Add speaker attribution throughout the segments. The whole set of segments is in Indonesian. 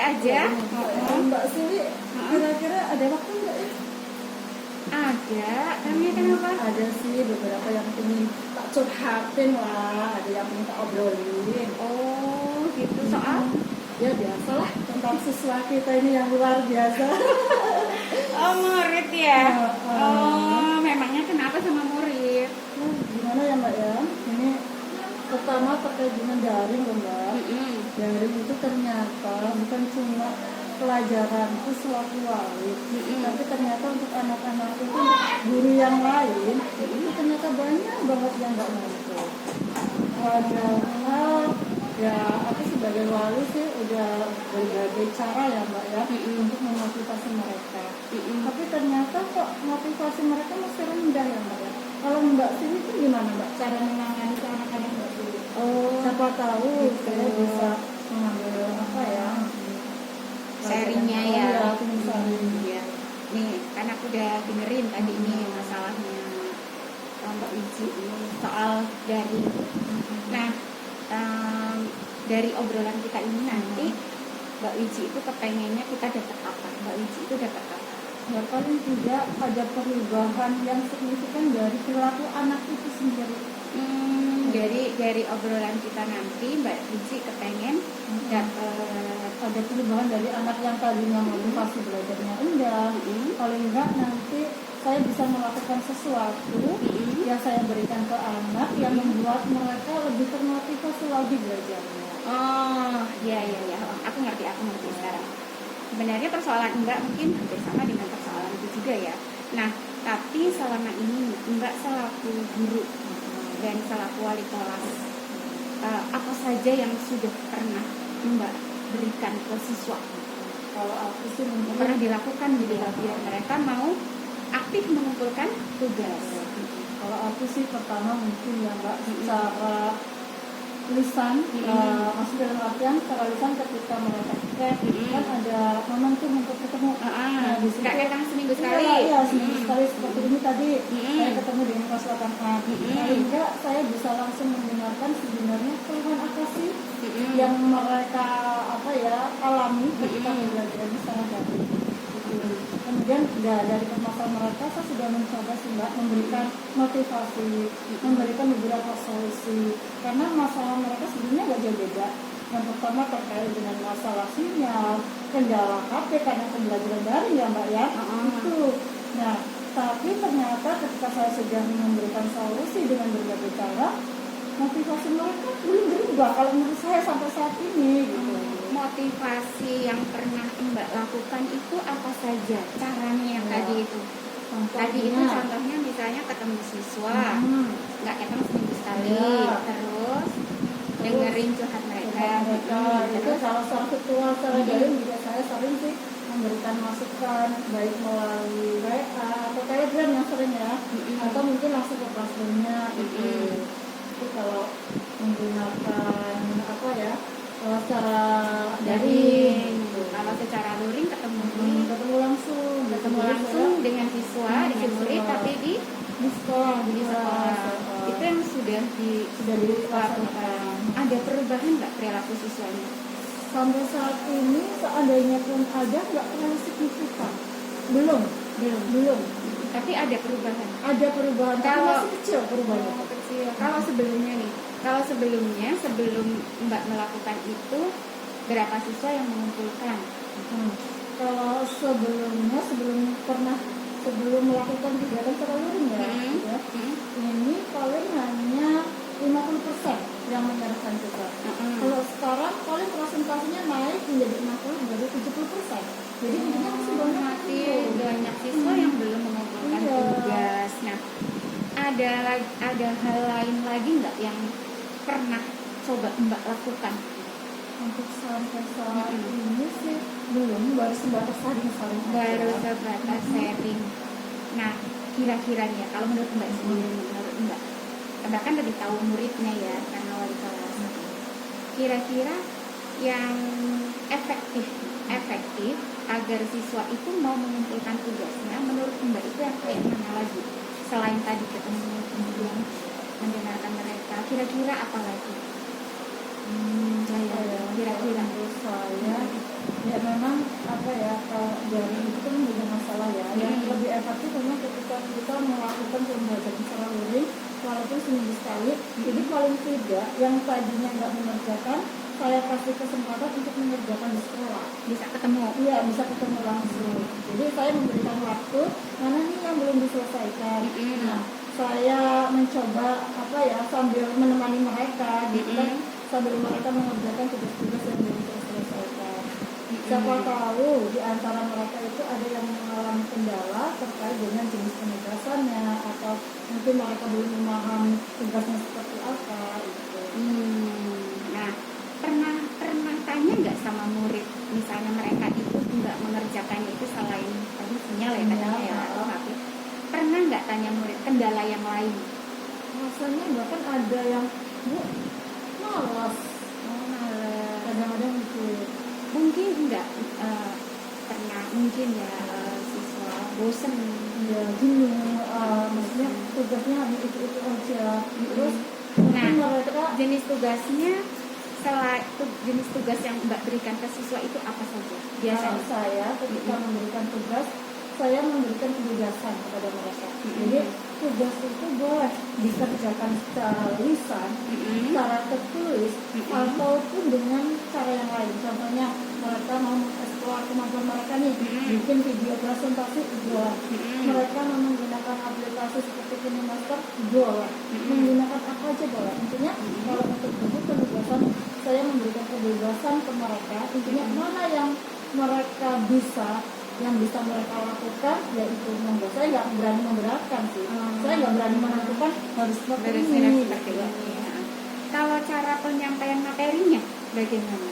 Speaker 1: Aja.
Speaker 2: Mbak Sili, kira-kira ada waktu nggak ya?
Speaker 1: Ada, kami kenapa?
Speaker 2: Ada sih beberapa yang ingin tak curhatin lah, ada yang ingin tak obrolin.
Speaker 1: Oh, gitu. Soal?
Speaker 2: Ya biasalah tentang siswa kita ini yang luar biasa.
Speaker 1: Oh, murid ya? Oh, memangnya kenapa sama murid?
Speaker 2: Gimana ya Mbak ya? Ini pertama terkait dengan daring loh Mbak. Daring itu ternyata bukan cuma pelajaran itu selaku wali, tapi ternyata untuk anak-anak itu guru yang lain itu ternyata banyak banget yang nggak mampu. Padahal ya aku sebagai wali sih udah berbagai cara ya Mbak ya untuk memotivasi mereka. Tapi ternyata kok motivasi mereka masih rendah ya Mbak ya. Kalau Mbak Sini itu gimana Mbak cara menangani anak-anak Mbak Sini? Oh, siapa tahu saya bisa mengambil apa ya?
Speaker 1: Sharingnya ya.
Speaker 2: Iya.
Speaker 1: Nih, kan aku udah dengerin tadi ini masalahnya Mbak Wiji ini soal dari. Nah, dari obrolan kita ini nanti Mbak Wiji itu kepengennya kita dapat apa? Mbak Wiji itu dapat apa?
Speaker 2: Ya paling tidak ada perubahan yang signifikan dari perilaku anak itu sendiri.
Speaker 1: Dari obrolan kita nanti Mbak Wiji kepengen dapat
Speaker 2: ada perubahan dari anak yang tadinya motivasi belajarnya rendah. Paling enggak nanti saya bisa melakukan sesuatu yang saya berikan ke anak yang membuat mereka lebih termotivasi lagi belajarnya.
Speaker 1: Oh, ya. Aku ngerti sekarang. Sebenarnya persoalan Mbak mungkin hampir sama dengan persoalan itu juga ya. Nah, tapi selama ini Mbak selaku guru dan selaku wali kelas, apa saja yang sudah pernah Mbak berikan ke siswa?
Speaker 2: Kalau aku sih mungkin
Speaker 1: pernah dilakukan gitu ya, biar mereka mau aktif mengumpulkan tugas.
Speaker 2: Kalau aku sih pertama mungkin ya Mbak secara lisan, maksud dalam artian secara lisan ketika mereka kan ada momentum untuk ketemu. Nah, di situ
Speaker 1: kan seminggu sekali.
Speaker 2: Iya, seminggu sekali seperti ini tadi saya ketemu dengan kelas 8A. Paling enggak saya bisa langsung mendengarkan sebenarnya keluhan apa sih yang mereka alami ketika belajar di sana tadi. Kemudian dari permasalahan mereka saya sudah mencoba sih Mbak memberikan motivasi, memberikan beberapa solusi karena masalah mereka sebenarnya nggak jauh beda. Yang pertama terkait dengan masalah sinyal, kendala HP karena pembelajaran daring ya Mbak ya. Itu. Nah, tapi ternyata ketika saya sudah memberikan solusi dengan berbagai cara, motivasi mereka belum berubah kalau menurut saya sampai saat ini gitu.
Speaker 1: Motivasi yang pernah Mbak lakukan itu apa saja caranya yang tadi itu? Tadi itu contohnya misalnya ketemu siswa, nggak ketemu seminggu sekali, terus dengerin curhat mereka.
Speaker 2: Itu salah satu ketua secara daring juga saya sering sih memberikan masukan baik melalui WA atau Telegram yang sering ya, atau mungkin langsung ke classroom-nya gitu. Itu kalau menggunakan secara daring.
Speaker 1: Kalau secara luring ketemu langsung dengan siswa, dengan murid, tapi di
Speaker 2: sekolah.
Speaker 1: Itu yang sudah dilakukan. Ada perubahan nggak perilaku siswanya?
Speaker 2: Sampai saat ini seandainya pun ada nggak terlalu signifikan. Belum.
Speaker 1: Tapi ada perubahan.
Speaker 2: Kalau masih kecil perubahannya.
Speaker 1: Kalau sebelumnya sebelum Mbak melakukan itu berapa siswa yang mengumpulkan?
Speaker 2: Kalau sebelum melakukan kegiatan terlalu ya, ini paling hanya 50% yang menyerahkan juga. Kalau sekarang paling presentasinya naik menjadi 60 menjadi 70%. Jadi intinya masih
Speaker 1: banyak siswa yang belum mengumpulkan tugas. Nah, ada hal lain lagi nggak yang pernah coba Mbak lakukan?
Speaker 2: Untuk sampai saat ini sih belum, baru sebatas sharing.
Speaker 1: Nah, kira-kiranya kalau menurut Mbak sendiri, bahkan lebih tahu muridnya ya karena wali kelas. Kira-kira yang efektif agar siswa itu mau mengumpulkan tugasnya menurut Mbak itu yang kayak mana lagi selain tadi ketemu kemudian mendengarkan mereka, kira-kira apa lagi? Kira-kira
Speaker 2: menurut saya ya memang apa ya, kalau dari itu kan juga masalah ya. Yang lebih efektif memang ketika kita melakukan pembelajaran secara luring walaupun seminggu sekali. Jadi paling tidak yang tadinya nggak mengerjakan, saya kasih kesempatan untuk mengerjakan di sekolah.
Speaker 1: Bisa ketemu?
Speaker 2: Iya, bisa ketemu langsung. Jadi saya memberikan waktu, mana nih yang belum diselesaikan. Nah, saya mencoba apa ya, sambil menemani mereka gitu kan, sambil mereka mengerjakan tugas-tugas yang belum terselesaikan. Siapa tahu di antara mereka itu ada yang mengalami kendala terkait dengan jenis penugasannya, atau mungkin mereka belum memahami tugasnya seperti apa gitu.
Speaker 1: Nah, pernah tanya nggak sama murid, misalnya mereka itu nggak mengerjakannya itu selain tadi sinyal ya katanya ya, atau HP, pernah nggak tanya murid kendala yang lain?
Speaker 2: Rasanya bahkan ada yang malas. Kadang-kadang gitu.
Speaker 1: Mungkin nggak pernah mungkin ya siswa bosen
Speaker 2: Ya gini, maksudnya tugasnya hanya itu aja. Terus
Speaker 1: nah
Speaker 2: mereka
Speaker 1: jenis tugasnya selain jenis tugas yang Mbak berikan ke siswa itu apa saja biasanya?
Speaker 2: Saya ketika memberikan tugas, saya memberikan kebebasan kepada mereka. Jadi tugas itu boleh dikerjakan secara lisan, secara tertulis, ataupun dengan cara yang lain. Contohnya mereka mau mengeksplor kemampuan mereka nih, bikin video presentasi boleh. Mereka mau menggunakan aplikasi seperti KineMaster boleh. Menggunakan apa aja boleh. Intinya kalau untuk bentuk penugasan, saya memberikan kebebasan ke mereka. Intinya mana yang mereka bisa, yang bisa mereka lakukan, yaitu membuat. Saya nggak berani memberatkan sih. Saya nggak berani menentukan harus seperti ini.
Speaker 1: Ya. Kalau cara penyampaian materinya bagaimana?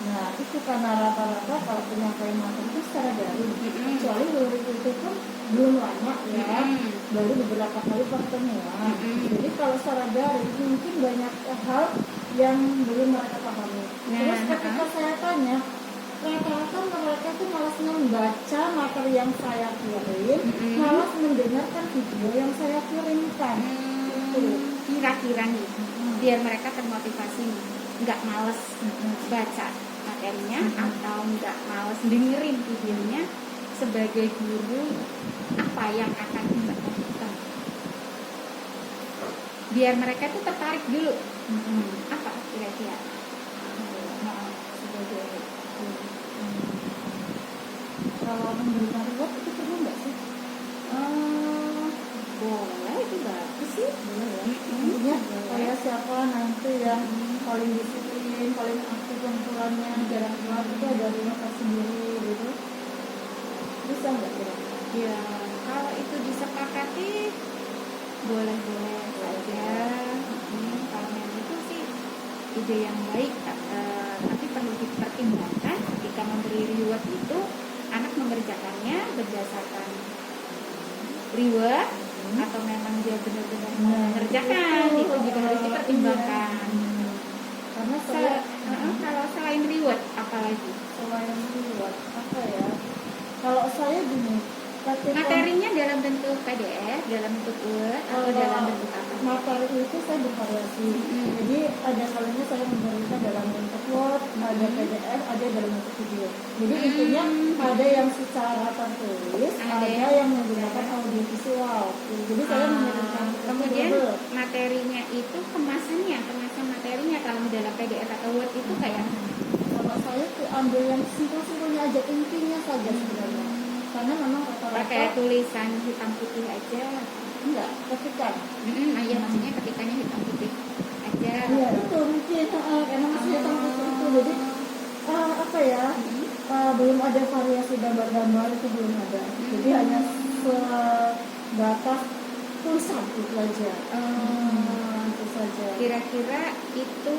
Speaker 2: Nah, itu karena rata-rata kalau penyampaian materi itu secara daring. Kecuali luring itu pun belum lama ya, baru beberapa kali pertemuan. Jadi kalau secara daring mungkin banyak hal yang belum mereka pahami. Terus ketika saya tanya, rata-rata mereka tuh malas membaca materi yang saya kirim, malas mendengarkan video yang saya kirimkan.
Speaker 1: Kira-kira nih, biar mereka termotivasi, nggak males baca materinya atau nggak males dengerin videonya, sebagai guru apa yang akan Mbak lakukan biar mereka tuh tertarik dulu? Apa kira-kira?
Speaker 2: Sebagai kalau memberikan reward itu perlu nggak sih?
Speaker 1: Boleh, itu bagus sih.
Speaker 2: Boleh ya. Intinya kayak siapa nanti yang paling disiplin, paling aktif kumpulannya, jarang keluar itu ada reward tersendiri gitu. Bisa nggak kira-kira?
Speaker 1: Ya, kalau itu disepakati boleh-boleh saja. Kalau memang itu sih ide yang baik, tapi perlu dipertimbangkan ketika memberi reward itu anak mengerjakannya berdasarkan reward atau memang dia benar-benar mengerjakan, itu juga harus dipertimbangkan.
Speaker 2: Karena saya
Speaker 1: kalau selain reward apalagi?
Speaker 2: Selain reward apa ya? Kalau saya gini,
Speaker 1: materinya dalam bentuk PDF, dalam bentuk Word, atau dalam bentuk apa?
Speaker 2: Materi itu saya bervariasi. Jadi ada kalanya saya memberikan dalam bentuk Word, ada PDF, ada dalam bentuk video. Jadi intinya ada yang secara tertulis, ada yang menggunakan audio visual. Jadi saya mengirimkan.
Speaker 1: Kemudian materinya itu kemasan materinya kalau dalam PDF atau Word itu kayak,
Speaker 2: kalau saya tuh ambil yang simpel-simpelnya aja, intinya saja sebenarnya. Karena memang rata-rata
Speaker 1: pakai tulisan hitam putih aja.
Speaker 2: Enggak, ketikan.
Speaker 1: Iya, maksudnya ketikannya hitam putih aja.
Speaker 2: Iya, itu mungkin karena masih hitam putih itu. Jadi apa ya? Belum ada variasi gambar-gambar, itu belum ada. Jadi hanya sebatas tulisan itu aja. Itu saja.
Speaker 1: Kira-kira itu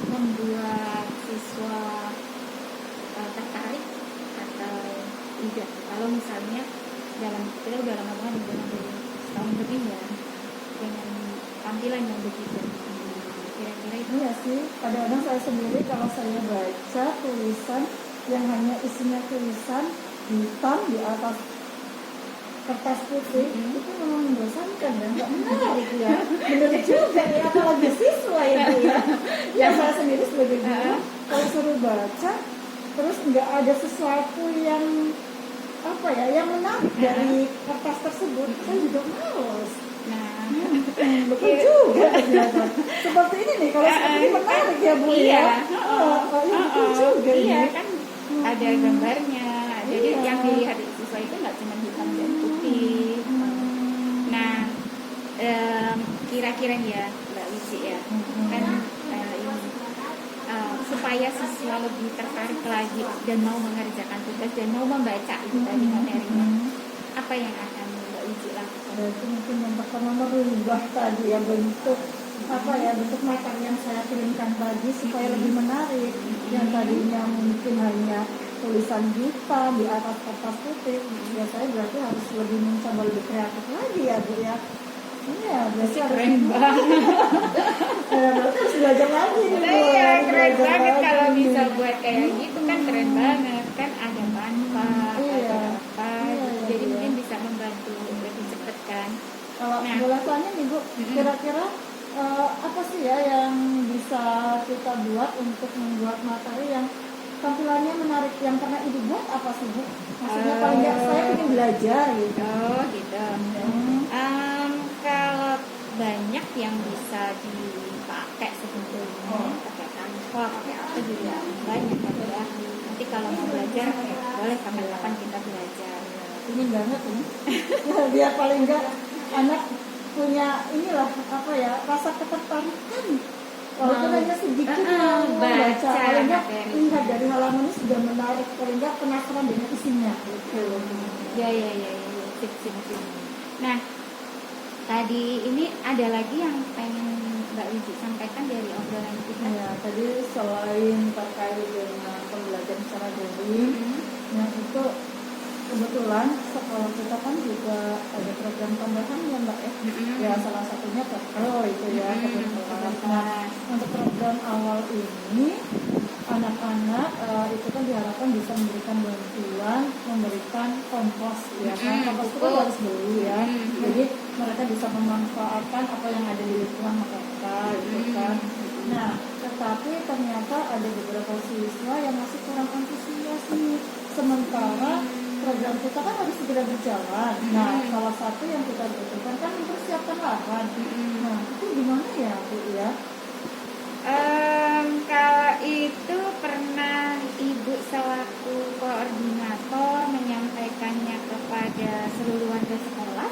Speaker 1: membuat siswa tertarik atau tidak? Kalau misalnya kita udah lama banget, udah setahun lebih ya dengan tampilan yang begitu. Kira-kira itu.
Speaker 2: Iya sih, kadang-kadang saya sendiri kalau saya baca tulisan yang hanya isinya tulisan hitam di atas kertas putih, itu memang membosankan dan nggak menarik ya. Bener juga ya, apalagi siswa ya Bu ya. Ya saya sendiri sebagai guru, kalau suruh baca, terus nggak ada sesuatu yang apa ya, yang menarik dari kertas tersebut, saya juga males.
Speaker 1: Nah,
Speaker 2: Betul juga ternyata. Seperti ini nih, kalau seperti ini menarik ya Bu
Speaker 1: iya.
Speaker 2: ya. Betul juga
Speaker 1: iya
Speaker 2: ini.
Speaker 1: kan ada gambarnya. Jadi yang dilihat siswa itu nggak cuma hitam dan putih. Nah, kira-kira ya Mbak Wici ya, kan ini supaya siswa lebih tertarik lagi dan mau mengerjakan tugas dan mau membaca itu tadi materinya, apa yang akan Mbak Wici lakukan?
Speaker 2: Berarti mungkin yang pertama merubah tadi ya bentuk bentuk materi yang saya kirimkan tadi supaya lebih menarik. Yang tadinya mungkin hanya tulisan hitam di atas kertas putih, ya saya berarti harus lebih mencoba lebih kreatif lagi ya Bu ya. Iya, berarti
Speaker 1: Keren banget.
Speaker 2: berarti harus belajar lagi nih Bu.
Speaker 1: Iya, keren
Speaker 2: Belajar
Speaker 1: banget
Speaker 2: lagi
Speaker 1: kalau
Speaker 2: nih.
Speaker 1: bisa buat kayak gitu kan keren banget kan ada manfaat,
Speaker 2: Iya.
Speaker 1: ada apa,
Speaker 2: Iya,
Speaker 1: jadi
Speaker 2: iya.
Speaker 1: mungkin bisa membantu lebih cepat kan.
Speaker 2: Kalau
Speaker 1: Nah.
Speaker 2: boleh tanya nih Bu, kira-kira apa sih ya yang bisa kita buat untuk membuat materi yang tampilannya menarik, yang pernah Ibu buat apa sih Bu? Maksudnya paling nggak saya ingin belajar gitu.
Speaker 1: Oh gitu. Kalau banyak yang bisa dipakai sebetulnya, pakai Canva, pakai apa juga banyak ya. Nanti kalau mau belajar boleh kapan-kapan kita belajar.
Speaker 2: Ini banget ini. Biar paling nggak anak punya inilah rasa ketertarikan. Walaupun hanya sedikit baca, paling nggak lihat dari halaman ini sudah menarik, paling nggak penasaran dengan isinya.
Speaker 1: Ya. Sip. Nah, tadi ini ada lagi yang pengen Mbak Wici sampaikan dari obrolan kita.
Speaker 2: Ya, tadi selain terkait dengan pembelajaran secara daring, yang itu kebetulan sekolah kita kan juga ada program tambahan ya Mbak ya. Ya salah satunya Kepro itu ya kebetulan. Nah, untuk program awal ini anak-anak itu kan diharapkan bisa memberikan bantuan, memberikan kompos ya kan. Kompos itu kan harus beli ya. Jadi mereka bisa memanfaatkan apa yang ada di lingkungan mereka gitu kan. Nah, tetapi ternyata ada beberapa siswa yang masih kurang antusias nih. Sementara program kita kan harus segera berjalan. Nah, salah satu yang kita butuhkan kan mempersiapkan lahan. Nah, itu gimana ya Bu ya?
Speaker 1: Kalau itu pernah Ibu selaku koordinator menyampaikannya kepada seluruh warga sekolah?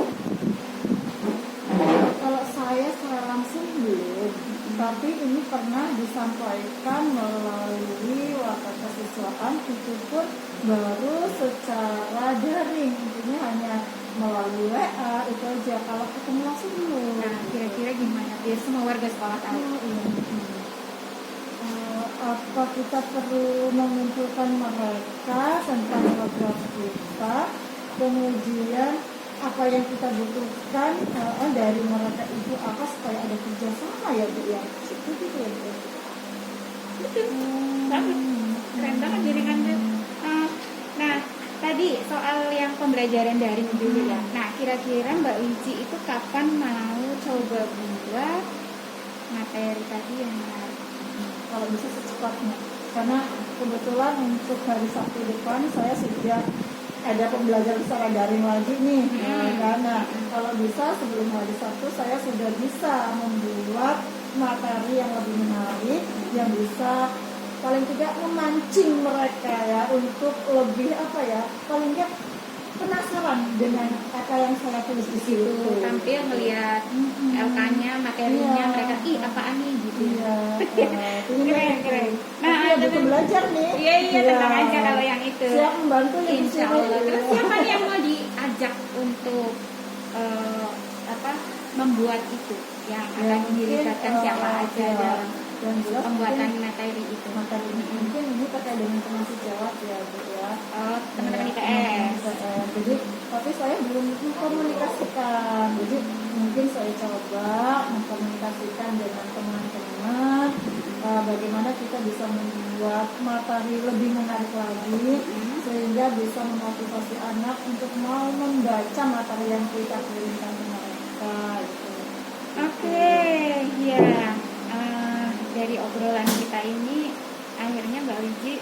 Speaker 2: Kalau saya secara langsung belum, tapi ini pernah disampaikan melalui wakil kesiswaan, itu pun baru secara daring, intinya hanya melalui WA itu aja. Kalau ketemu langsung belum.
Speaker 1: Nah, kira-kira gimana biar semua warga sekolah tahu?
Speaker 2: Apa kita perlu mengumpulkan mereka tentang program kita, kemudian apa yang kita butuhkan dari mereka itu apa supaya ada kerjasama ya Bu ya? Itu gitu ya Bu.
Speaker 1: Banget, keren banget jaringannya. Nah, tadi soal yang pembelajaran daring dulu ya. Nah, kira-kira Mbak Wici itu kapan mau coba buat materi tadi yang menarik?
Speaker 2: Kalau bisa secepatnya, karena kebetulan untuk hari Sabtu depan saya sudah ada pembelajaran secara daring lagi nih. Karena kalau bisa sebelum hari Sabtu saya sudah bisa membuat materi yang lebih menarik, yang bisa paling tidak memancing mereka ya untuk lebih paling tidak penasaran dengan apa yang saya tulis di situ.
Speaker 1: Tampil melihat LK-nya, materinya, mereka apaan nih gitu. Keren.
Speaker 2: Nah, ada belajar nih.
Speaker 1: Iya, tenang aja kalau yang itu.
Speaker 2: Siap membantu ya.
Speaker 1: Insya Allah. Terus siapa nih yang mau diajak untuk membuat itu? Yang akan dilibatkan siapa aja dalam
Speaker 2: yang jelas
Speaker 1: pembuatan
Speaker 2: mungkin
Speaker 1: materi itu.
Speaker 2: materi ini mungkin ini terkait dengan termasuk jawab ya Bu ya.
Speaker 1: Oh, teman-teman
Speaker 2: Ya,
Speaker 1: IPS.
Speaker 2: teman-teman IPS. Jadi tapi saya belum mengkomunikasikan. Jadi mungkin saya coba mengkomunikasikan dengan teman-teman bagaimana kita bisa membuat materi lebih menarik lagi sehingga bisa memotivasi anak untuk mau membaca materi yang kita kirimkan ke mereka gitu.
Speaker 1: Oke, ya. Dari obrolan kita ini akhirnya Mbak Wiji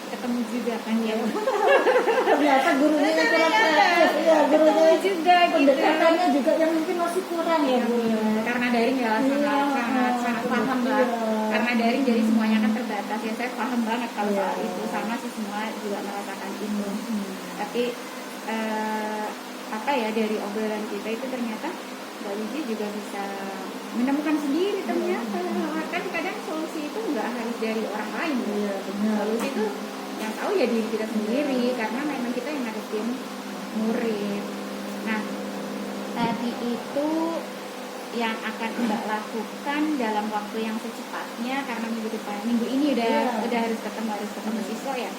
Speaker 1: ketemu juga kan ya.
Speaker 2: Ternyata gurunya yang kurang kreatif ya, gurunya
Speaker 1: juga gitu.
Speaker 2: pendekatannya juga yang mungkin masih kurang ya Bu.
Speaker 1: Karena daring ya sangat paham lah. Karena daring jadi semuanya kan terbatas ya, saya paham banget kalau soal itu, sama sih semua juga merasakan itu. Tapi apa ya, dari obrolan kita itu ternyata Mbak Wiji juga bisa menemukan sendiri ternyata. Kan kadang solusi itu nggak harus dari orang lain.
Speaker 2: Iya benar.
Speaker 1: Solusi itu yang tahu ya diri kita sendiri, karena memang kita yang ngadepin murid. Nah, tadi itu yang akan Mbak lakukan dalam waktu yang secepatnya, karena minggu ini udah harus ketemu siswa ya.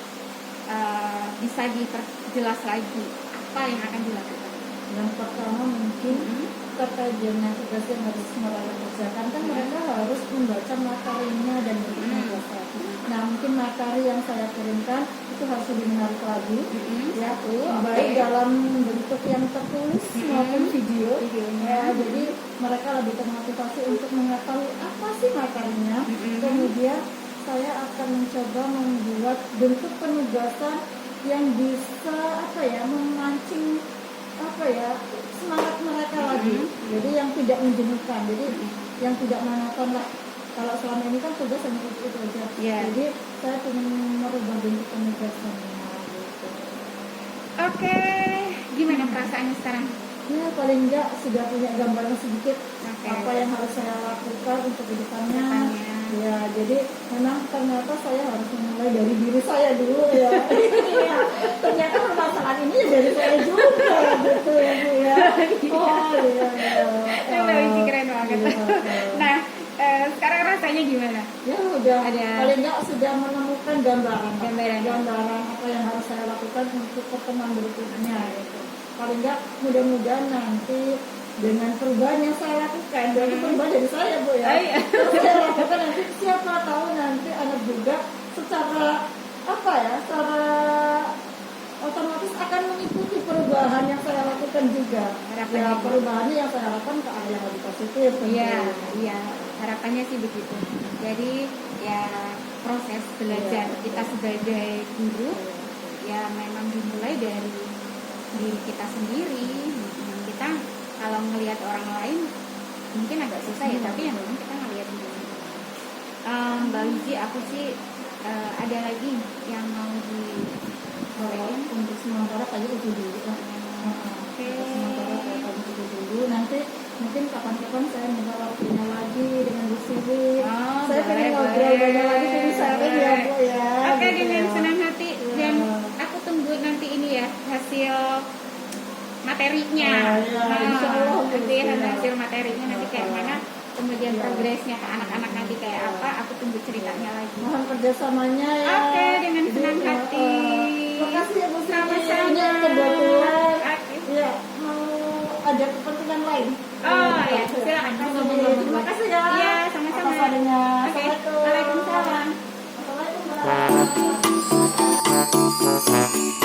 Speaker 1: Bisa diperjelas lagi apa yang akan dilakukan?
Speaker 2: Yang pertama mungkin terkait dengan tugas yang harus mereka kerjakan, kan mereka harus membaca materinya dan berpengawasan. Nah mungkin materi yang saya kirimkan itu harus lebih menarik lagi, ya baik dalam bentuk yang tertulis maupun videonya. Jadi mereka lebih termotivasi untuk mengetahui apa sih materinya. Kemudian saya akan mencoba membuat bentuk penugasan yang bisa memancing semangat mereka lagi. Jadi yang tidak menjenuhkan, jadi yang tidak monoton lah. Kalau selama ini kan tugas hanya itu aja. Jadi saya ingin merubah bentuk penugasannya gitu.
Speaker 1: Oke, gimana perasaannya sekarang?
Speaker 2: Ya paling enggak sudah punya gambaran sedikit apa yang harus saya lakukan untuk kedepannya. Ya jadi memang ternyata saya harus memulai dari diri saya dulu ya. Ternyata permasalahan ini dari saya juga gitu ya Bu ya. Oh iya.
Speaker 1: Mbak Wiji keren banget. Nah, sekarang rasanya gimana?
Speaker 2: Ya udah paling enggak sudah menemukan gambaran apa yang harus saya lakukan untuk pertemuan berikutnya gitu. Paling enggak mudah-mudahan nanti dengan perubahan yang saya lakukan, berarti perubahan dari saya Bu ya. Terus saya lakukan nanti siapa tahu nanti anak juga secara secara otomatis akan mengikuti perubahan yang saya lakukan juga. Ya perubahannya yang saya lakukan ke arah yang lebih positif.
Speaker 1: Iya, harapannya sih begitu. Jadi ya proses belajar kita sebagai guru ya memang dimulai dari diri kita sendiri. Kita kalau melihat orang lain mungkin agak susah ya, tapi yang memang kita ngelihat diri. Mbak Wiji, aku sih ada lagi yang mau
Speaker 2: untuk sementara kayak itu dulu lah.
Speaker 1: Oke.
Speaker 2: Sementara kayak itu dulu. Nanti mungkin kapan-kapan saya minta waktunya lagi dengan Bu Siwi. Saya pengen ngobrol banyak lagi dengan sharing ya Bu ya.
Speaker 1: Oke, dengan senang hati. Dan aku tunggu nanti ini ya hasil materinya. Nanti hasil materinya nanti kayak mana, kemudian progresnya ke anak-anak nanti kayak apa, aku tunggu ceritanya lagi.
Speaker 2: Mohon kerjasamanya ya.
Speaker 1: Oke, dengan senang hati.
Speaker 2: Terima kasih ya Bu Siwi.
Speaker 1: Sama-sama.
Speaker 2: Ini kebetulan ya mau ada kepentingan lain.
Speaker 1: Ya, silakan.
Speaker 2: Terima kasih ya.
Speaker 1: Iya, sama-sama.
Speaker 2: Assalamualaikum.
Speaker 1: Waalaikumsalam.
Speaker 2: Assalamualaikum.